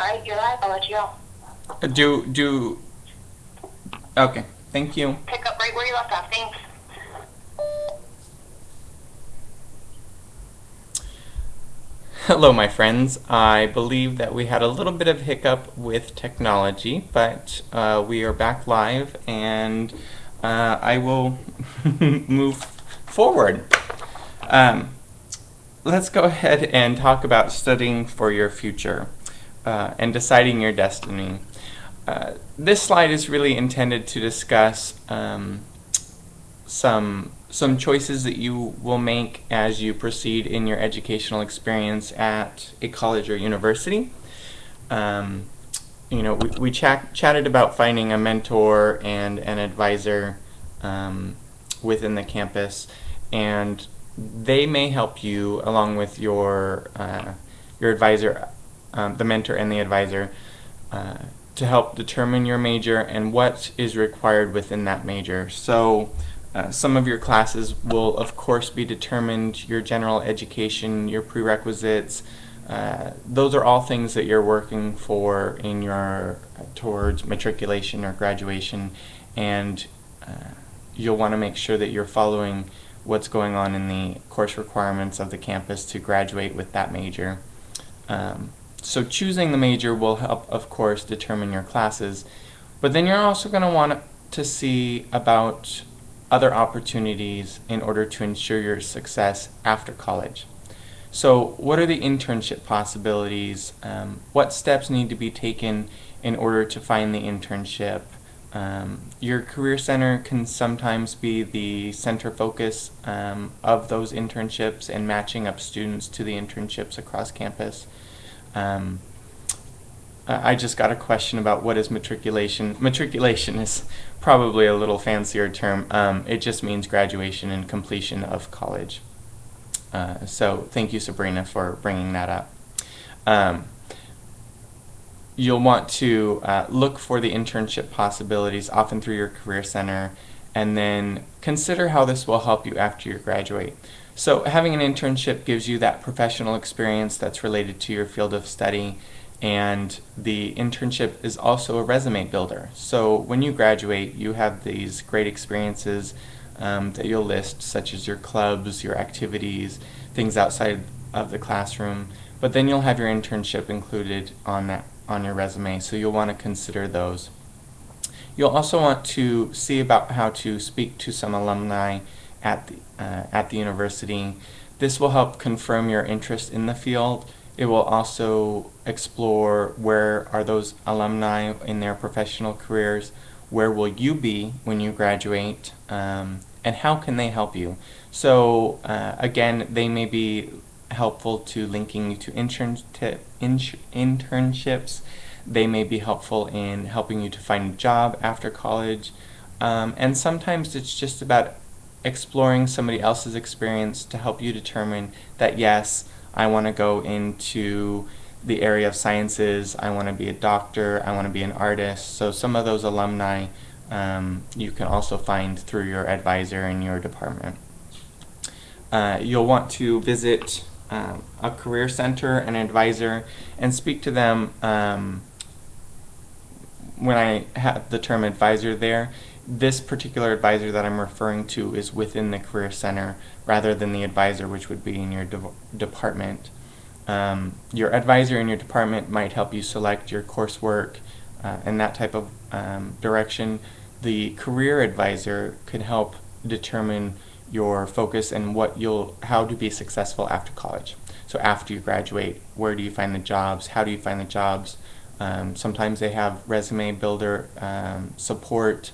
Alright, you're live. I'll let you go. Do okay. Thank you. Pick up right where you left off. Thanks. Hello, my friends. I believe that we had a little bit of hiccup with technology, but we are back live, and I will move forward. Let's go ahead and talk about studying for your future and deciding your destiny. This slide is really intended to discuss some choices that you will make as you proceed in your educational experience at a college or university. We chatted about finding a mentor and an advisor within the campus, and they may help you along with your advisor, the mentor and the advisor, to help determine your major and what is required within that major. So some of your classes will of course be determined, your general education, your prerequisites. Those are all things that you're working for in your towards matriculation or graduation, and you'll want to make sure that you're following what's going on in the course requirements of the campus to graduate with that major. So choosing the major will help, of course, determine your classes, but then you're also going to want to see about other opportunities in order to ensure your success after college. So what are the internship possibilities? What steps need to be taken in order to find the internship? Your career center can sometimes be the center focus of those internships and matching up students to the internships across campus. I just got a question about what is matriculation. Matriculation is probably a little fancier term. It just means graduation and completion of college. So thank you, Sabrina, for bringing that up. You'll want to look for the internship possibilities, often through your career center, and then consider how this will help you after you graduate. So having an internship gives you that professional experience that's related to your field of study, and the internship is also a resume builder. So when you graduate, you have these great experiences that you'll list, such as your clubs, your activities, things outside of the classroom, but then you'll have your internship included on your resume, so you'll want to consider those. You'll also want to see about how to speak to some alumni at the university. This will help confirm your interest in the field. It will also explore where are those alumni in their professional careers, where will you be when you graduate, and how can they help you. So again, they may be helpful to linking you to internships. They may be helpful in helping you to find a job after college, and sometimes it's just about exploring somebody else's experience to help you determine that yes, I want to go into the area of sciences, I want to be a doctor, I want to be an artist. So some of those alumni you can also find through your advisor in your department. You'll want to visit a career center, an advisor, and speak to them. When I have the term advisor there, this particular advisor that I'm referring to is within the career center rather than the advisor which would be in your department. Your advisor in your department might help you select your coursework and that type of direction. The career advisor could help determine your focus and how to be successful after college. So after you graduate, where do you find the jobs? How do you find the jobs? Sometimes they have resume builder support.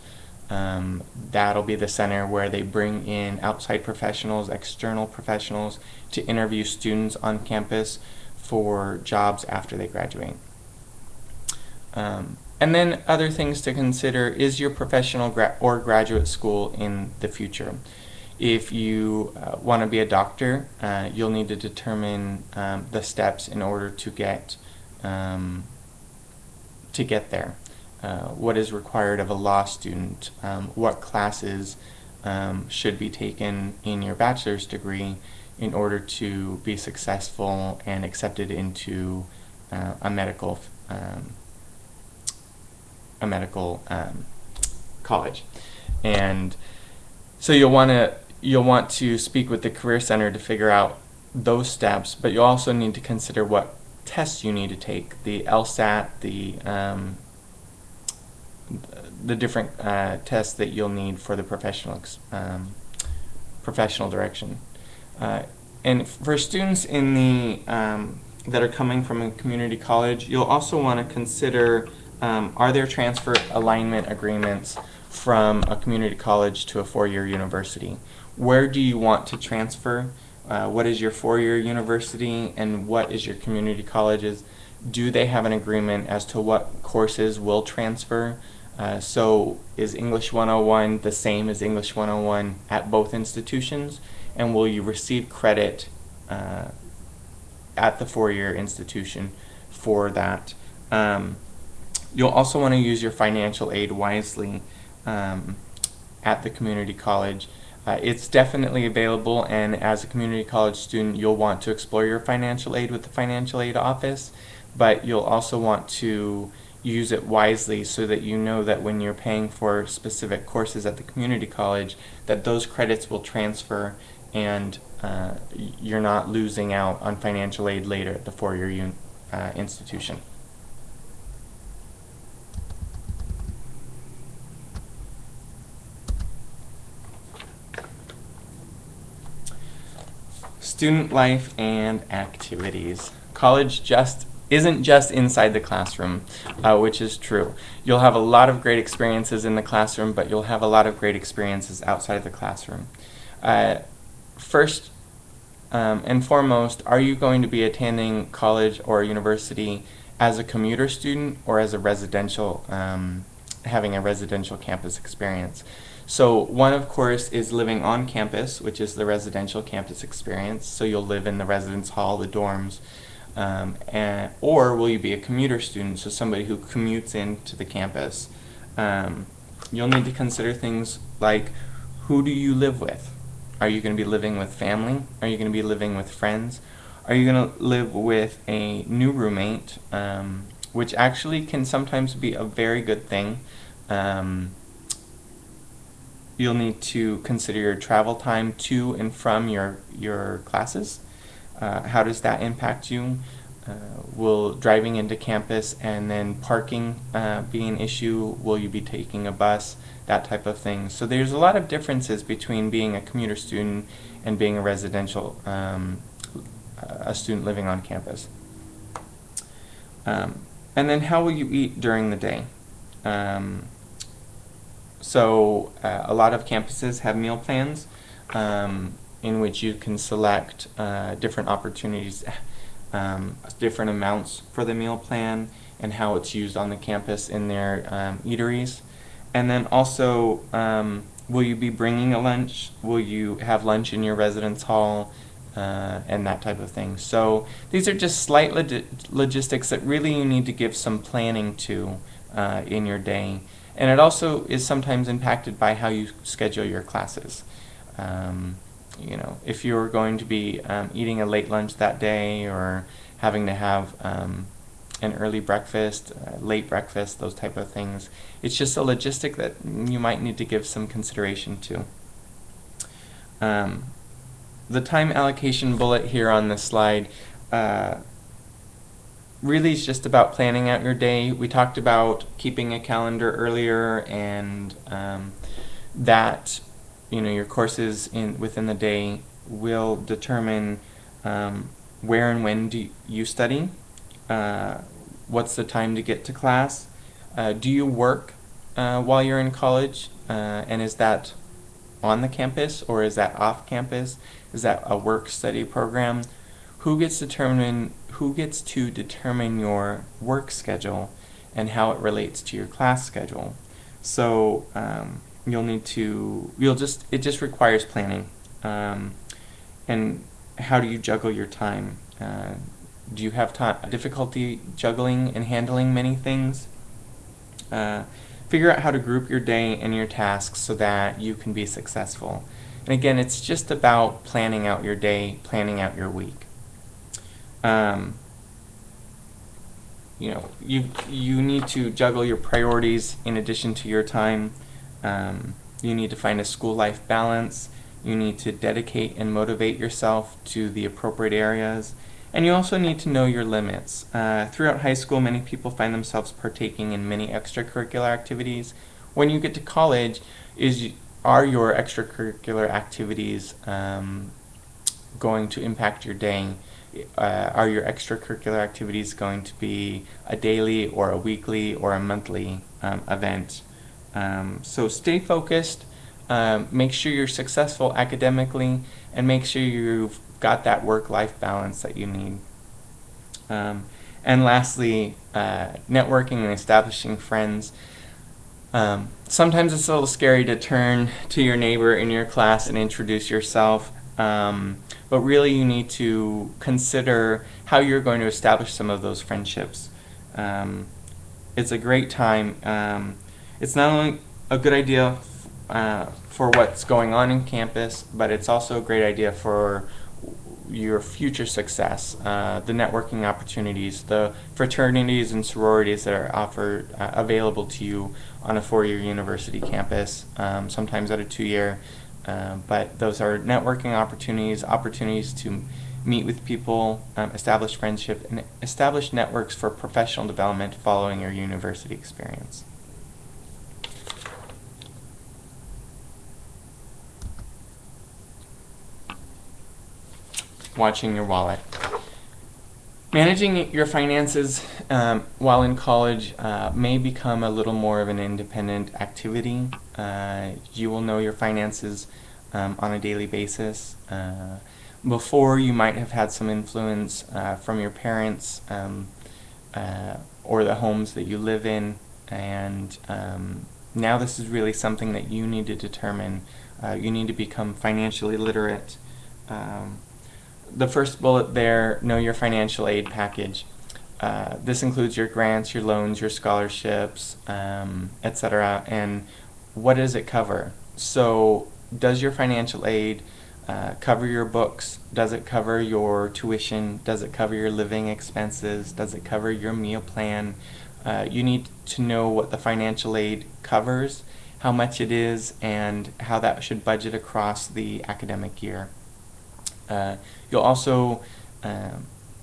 That'll be the center where they bring in outside professionals, external professionals to interview students on campus for jobs after they graduate. And then other things to consider is your professional or graduate school in the future. If you want to be a doctor, you'll need to determine the steps in order to get there. What is required of a law student, what classes should be taken in your bachelor's degree in order to be successful and accepted into a medical a medical college. And so you'll want to speak with the Career Center to figure out those steps, but you also need to consider what tests you need to take, the LSAT, the different tests that you'll need for the professional direction. And for students in the that are coming from a community college, you'll also want to consider, are there transfer alignment agreements from a community college to a four-year university? Where do you want to transfer? What is your four-year university and what is your community colleges? Do they have an agreement as to what courses will transfer? So is English 101 the same as English 101 at both institutions? And will you receive credit at the four-year institution for that? You'll also want to use your financial aid wisely at the community college. It's definitely available, and as a community college student, you'll want to explore your financial aid with the financial aid office, but you'll also want to use it wisely so that you know that when you're paying for specific courses at the community college, that those credits will transfer and you're not losing out on financial aid later at the four-year institution. Student life and activities. College isn't just inside the classroom, which is true. You'll have a lot of great experiences in the classroom, but you'll have a lot of great experiences outside of the classroom. First and foremost, are you going to be attending college or university as a commuter student or as a residential, having a residential campus experience? So one, of course, is living on campus, which is the residential campus experience. So you'll live in the residence hall, the dorms. Or will you be a commuter student, so somebody who commutes into the campus? You'll need to consider things like, who do you live with? Are you going to be living with family? Are you going to be living with friends? Are you going to live with a new roommate, which actually can sometimes be a very good thing. You'll need to consider your travel time to and from your classes. How does that impact you? Will driving into campus and then parking be an issue? Will you be taking a bus? That type of thing. So there's a lot of differences between being a commuter student and being a residential a student living on campus. And then how will you eat during the day? So a lot of campuses have meal plans in which you can select different opportunities, different amounts for the meal plan and how it's used on the campus in their eateries. And then also, will you be bringing a lunch? Will you have lunch in your residence hall? And that type of thing. So these are just slight logistics that really you need to give some planning to in your day. And it also is sometimes impacted by how you schedule your classes. You know, if you're going to be eating a late lunch that day or having to have an early breakfast, late breakfast, those type of things, it's just a logistic that you might need to give some consideration to. The time allocation bullet here on this slide really is just about planning out your day. We talked about keeping a calendar earlier, and that, you know, your courses within the day will determine where and when do you study, what's the time to get to class, do you work while you're in college, and is that on the campus or is that off campus? Is that a work-study program? Who gets to determine your work schedule and how it relates to your class schedule? So it just requires planning. And how do you juggle your time? Do you have difficulty juggling and handling many things? Figure out how to group your day and your tasks so that you can be successful. And again, it's just about planning out your day, planning out your week. you need to juggle your priorities in addition to your time. You need to find a school life balance. You need to dedicate and motivate yourself to the appropriate areas. And you also need to know your limits. Throughout high school, many people find themselves partaking in many extracurricular activities. When you get to college, are your extracurricular activities going to impact your day? Are your extracurricular activities going to be a daily or a weekly or a monthly event? So stay focused, make sure you're successful academically, and make sure you've got that work-life balance that you need. And lastly, networking and establishing friends. Sometimes it's a little scary to turn to your neighbor in your class and introduce yourself, but really you need to consider how you're going to establish some of those friendships. It's a great time. It's not only a good idea for what's going on in campus, but it's also a great idea for your future success, the networking opportunities, the fraternities and sororities that are offered, available to you on a 4-year university campus, sometimes at a 2-year, but those are networking opportunities to meet with people, establish friendship, and establish networks for professional development following your university experience. Watching your wallet. Managing your finances while in college may become a little more of an independent activity. You will know your finances on a daily basis. Before, you might have had some influence from your parents or the homes that you live in, and now this is really something that you need to determine. You need to become financially literate. The first bullet there, know your financial aid package. This includes your grants, your loans, your scholarships, etc. And what does it cover? So does your financial aid cover your books? Does it cover your tuition? Does it cover your living expenses? Does it cover your meal plan? You need to know what the financial aid covers, how much it is, and how that should budget across the academic year. You'll also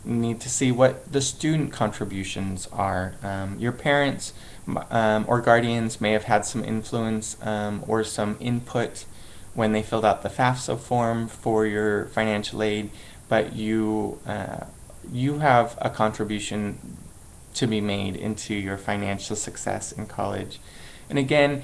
need to see what the student contributions are. Your parents or guardians may have had some influence or some input when they filled out the FAFSA form for your financial aid, but you have a contribution to be made into your financial success in college. And again,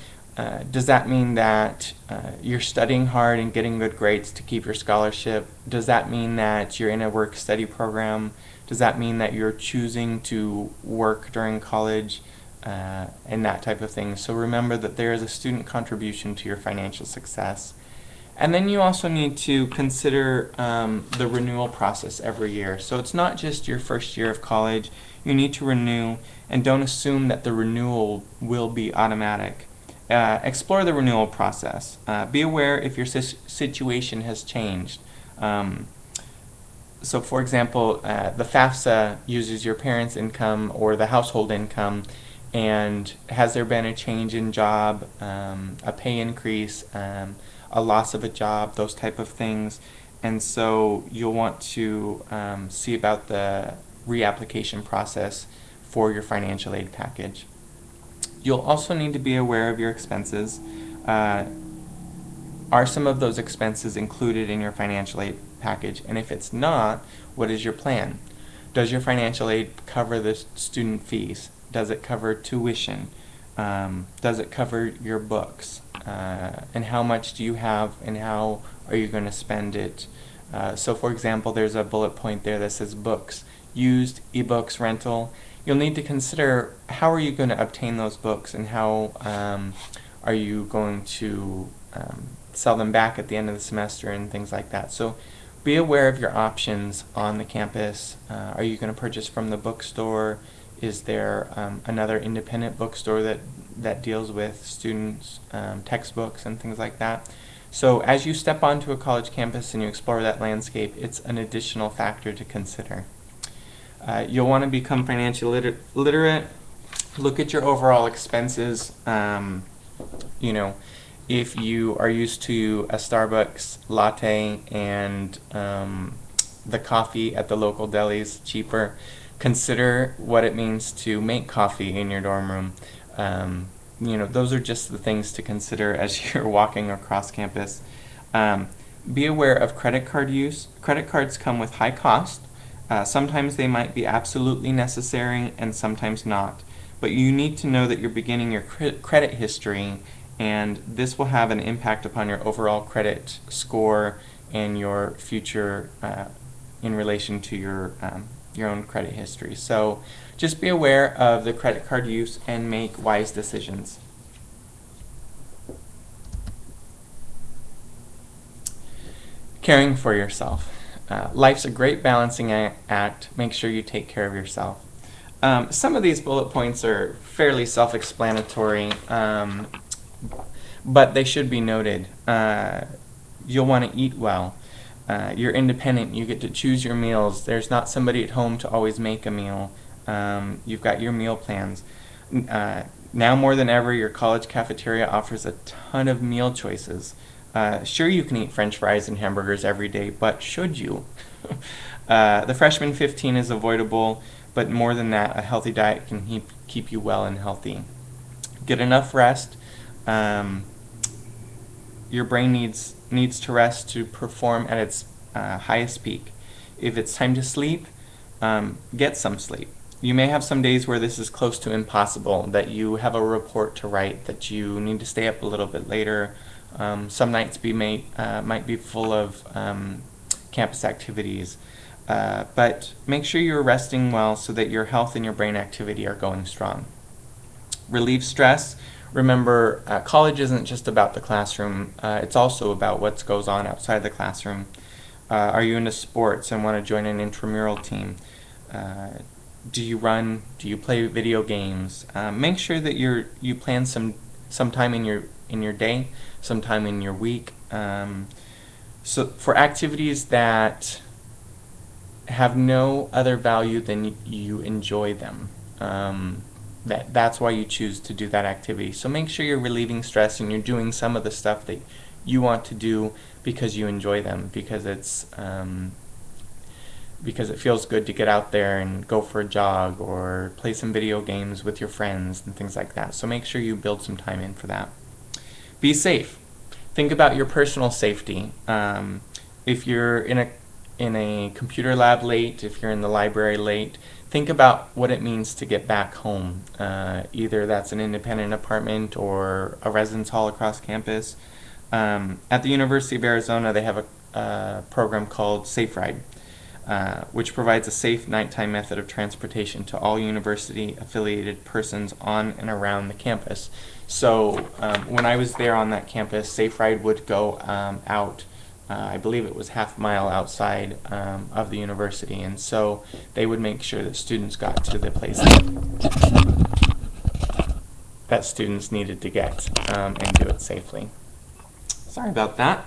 does that mean that you're studying hard and getting good grades to keep your scholarship? Does that mean that you're in a work-study program? Does that mean that you're choosing to work during college and that type of thing? So remember that there is a student contribution to your financial success. And then you also need to consider the renewal process every year. So it's not just your first year of college. You need to renew, and don't assume that the renewal will be automatic. Explore the renewal process. Be aware if your situation has changed. So for example, the FAFSA uses your parents' income or the household income, and has there been a change in job, a pay increase, a loss of a job, those type of things. And so you'll want to see about the reapplication process for your financial aid package. You'll also need to be aware of your expenses. Are some of those expenses included in your financial aid package? And if it's not, what is your plan? Does your financial aid cover the student fees? Does it cover tuition? Does it cover your books? And how much do you have, and how are you going to spend it? So for example, there's a bullet point there that says books, used, ebooks, rental. You'll need to consider how are you going to obtain those books, and how are you going to sell them back at the end of the semester and things like that. So be aware of your options on the campus. Are you going to purchase from the bookstore? Is there another independent bookstore that deals with students' textbooks and things like that? So as you step onto a college campus and you explore that landscape, it's an additional factor to consider. You'll want to become financially literate. Look at your overall expenses. You know, if you are used to a Starbucks latte and the coffee at the local deli is cheaper, consider what it means to make coffee in your dorm room. You know, those are just the things to consider as you're walking across campus. Be aware of credit card use. Credit cards come with high cost. Sometimes they might be absolutely necessary and sometimes not. But you need to know that you're beginning your credit history, and this will have an impact upon your overall credit score and your future in relation to your own credit history. So just be aware of the credit card use and make wise decisions. Caring for yourself. Life's a great balancing act. Make sure you take care of yourself. Some of these bullet points are fairly self-explanatory, but they should be noted. You'll want to eat well. You're independent. You get to choose your meals. There's not somebody at home to always make a meal. You've got your meal plans. Now more than ever, your college cafeteria offers a ton of meal choices. Sure, you can eat French fries and hamburgers every day, but should you? The freshman 15 is avoidable, but more than that, a healthy diet can keep you well and healthy. Get enough rest. Your brain needs to rest to perform at its highest peak. If it's time to sleep, get some sleep. You may have some days where this is close to impossible, that you have a report to write, that you need to stay up a little bit later. Some nights might be full of campus activities. But make sure you're resting well so that your health and your brain activity are going strong. Relieve stress. Remember, college isn't just about the classroom. It's also about what goes on outside the classroom. Are you into sports and want to join an intramural team? Do you run? Do you play video games? Make sure that you plan some time in your day, some time in your week. So for activities that have no other value than you enjoy them. That's why you choose to do that activity. So make sure you're relieving stress and you're doing some of the stuff that you want to do because you enjoy them, because it feels good to get out there and go for a jog or play some video games with your friends and things like that. So make sure you build some time in for that. Be safe. Think about your personal safety. If you're in a computer lab late, if you're in the library late, think about what it means to get back home. Either that's an independent apartment or a residence hall across campus. At the University of Arizona, they have a program called Safe Ride, which provides a safe nighttime method of transportation to all university-affiliated persons on and around the campus. So when I was there on that campus, Safe Ride would go out. I believe it was half a mile outside of the university, and so they would make sure that students got to the place that students needed to get and do it safely. Sorry about that.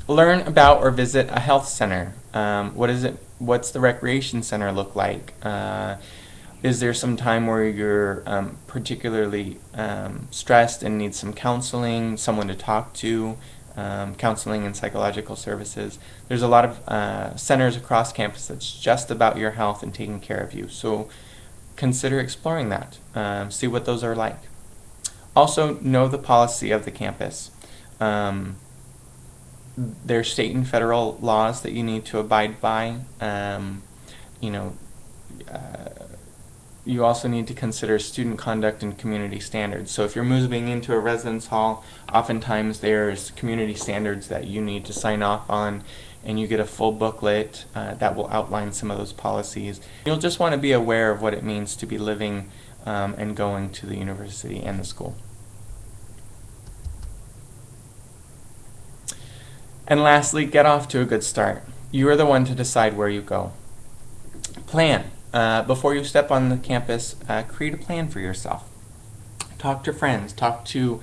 Learn about or visit a health center. What's the recreation center look like? Is there some time where you're particularly stressed and need some counseling, someone to talk to? Counseling and psychological services. There's a lot of centers across campus that's just about your health and taking care of you. So consider exploring that. See what those are like. Also, know the policy of the campus. There's state and federal laws that you need to abide by. You also need to consider student conduct and community standards. So if you're moving into a residence hall, oftentimes there's community standards that you need to sign off on, and you get a full booklet that will outline some of those policies. You'll just want to be aware of what it means to be living and going to the university and the school. And lastly, get off to a good start. You are the one to decide where you go. Plan. Before you step on the campus, create a plan for yourself. Talk to friends, talk to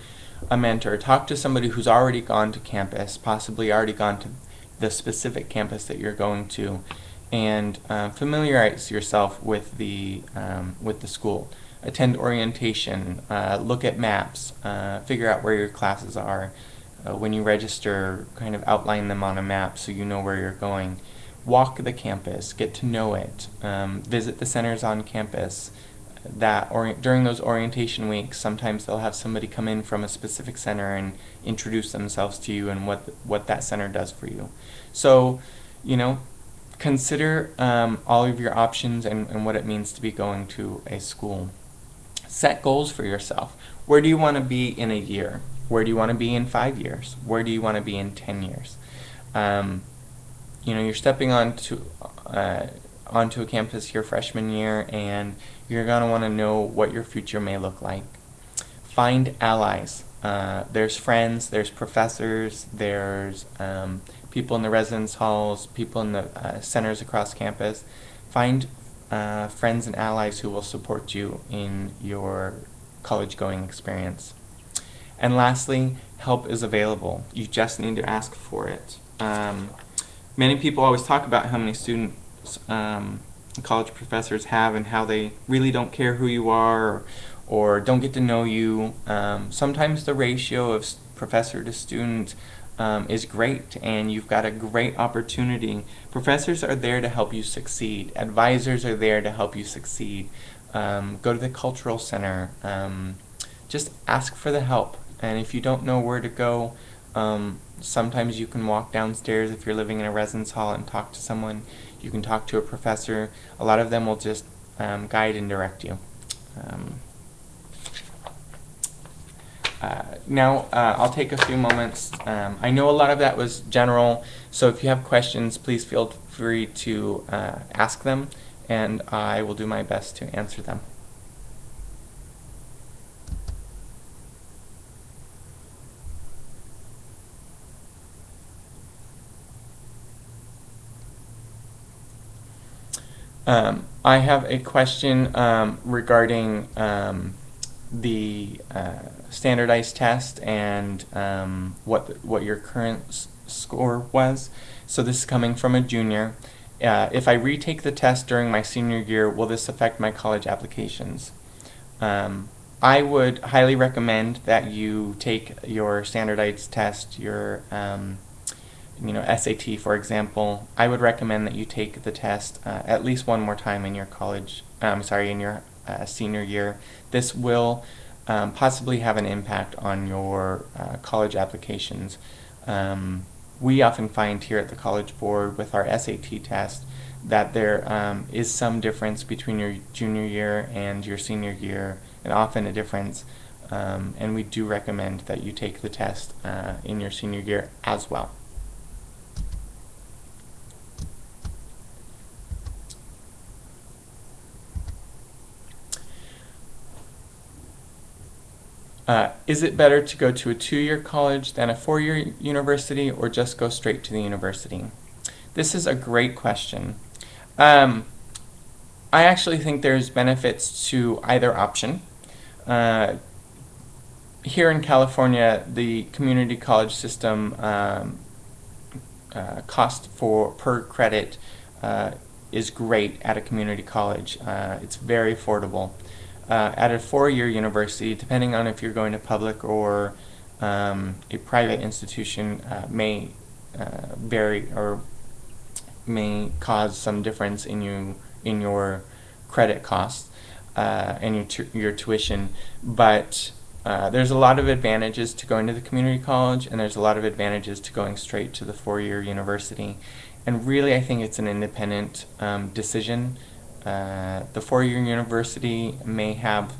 a mentor, talk to somebody who's already gone to campus, possibly already gone to the specific campus that you're going to, and familiarize yourself with the school. Attend orientation, look at maps, figure out where your classes are. When you register, kind of outline them on a map so you know where you're going. Walk the campus, get to know it, visit the centers on campus. During those orientation weeks, sometimes they'll have somebody come in from a specific center and introduce themselves to you and what that center does for you. So, consider all of your options and what it means to be going to a school. Set goals for yourself. Where do you want to be in a year? Where do you want to be in 5 years? Where do you want to be in 10 years? You're stepping onto a campus your freshman year, and you're going to want to know what your future may look like. Find allies. There's friends, there's professors, there's people in the residence halls, people in the centers across campus. Find friends and allies who will support you in your college-going experience. And lastly, help is available. You just need to ask for it. Many people always talk about how many students college professors have and how they really don't care who you are or don't get to know you. Sometimes the ratio of professor to student is great, and you've got a great opportunity. Professors are there to help you succeed. Advisors are there to help you succeed. Go to the cultural center. Just ask for the help. And if you don't know where to go, sometimes you can walk downstairs if you're living in a residence hall and talk to someone. You can talk to a professor. A lot of them will just guide and direct you. Now I'll take a few moments. I know a lot of that was general, so if you have questions, please feel free to ask them, and I will do my best to answer them. I have a question regarding the standardized test and what your current score was. So this is coming from a junior. If I retake the test during my senior year, will this affect my college applications? I would highly recommend that you take your standardized test, your SAT, for example. I would recommend that you take the test at least one more time in your in your senior year. This will possibly have an impact on your college applications. We often find here at the College Board with our SAT test that there is some difference between your junior year and your senior year, and often a difference, and we do recommend that you take the test in your senior year as well. Is it better to go to a 2-year college than a 4-year university, or just go straight to the university? This is a great question. I actually think there's benefits to either option. Here in California, the community college system cost per credit is great at a community college. It's very affordable. At a 4-year university, depending on if you're going to public or a private institution, may vary or may cause some difference in your credit costs and your tuition. But there's a lot of advantages to going to the community college, and there's a lot of advantages to going straight to the 4-year university. And really, I think it's an independent decision. The 4-year university may have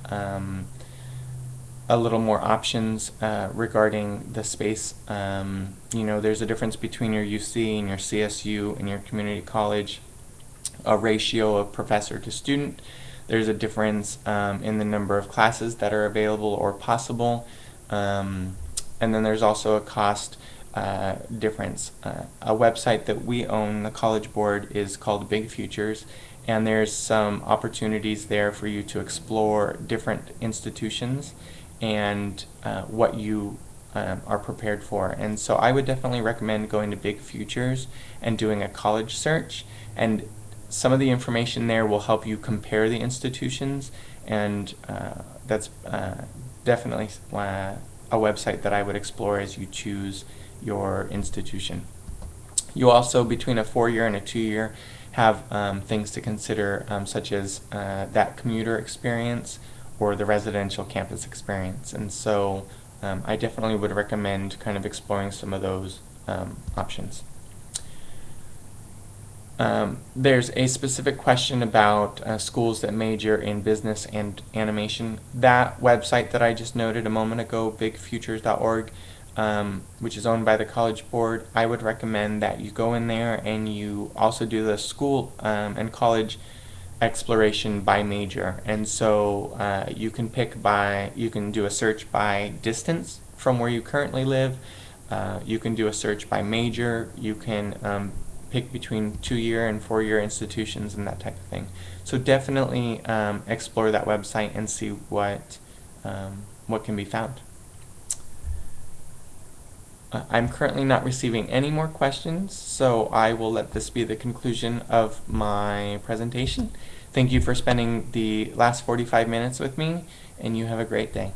a little more options regarding the space. There's a difference between your UC and your CSU and your community college, a ratio of professor to student. There's a difference in the number of classes that are available or possible, and then there's also a cost difference. A website that we own, the College Board, is called Big Futures, and there's some opportunities there for you to explore different institutions and what you are prepared for. And so I would definitely recommend going to Big Futures and doing a college search and some of the information there will help you compare the institutions, and that's definitely a website that I would explore as you choose your institution. You also, between a 4-year and a 2-year, have things to consider, such as that commuter experience or the residential campus experience. And so I definitely would recommend kind of exploring some of those options. There's a specific question about schools that major in business and animation. That website that I just noted a moment ago, bigfutures.org, which is owned by the College Board, I would recommend that you go in there and you also do the school and college exploration by major. And so you can you can do a search by distance from where you currently live. You can do a search by major. You can pick between 2-year and 4-year institutions and that type of thing. So definitely explore that website and see what can be found. I'm currently not receiving any more questions, so I will let this be the conclusion of my presentation. Thank you for spending the last 45 minutes with me, and you have a great day.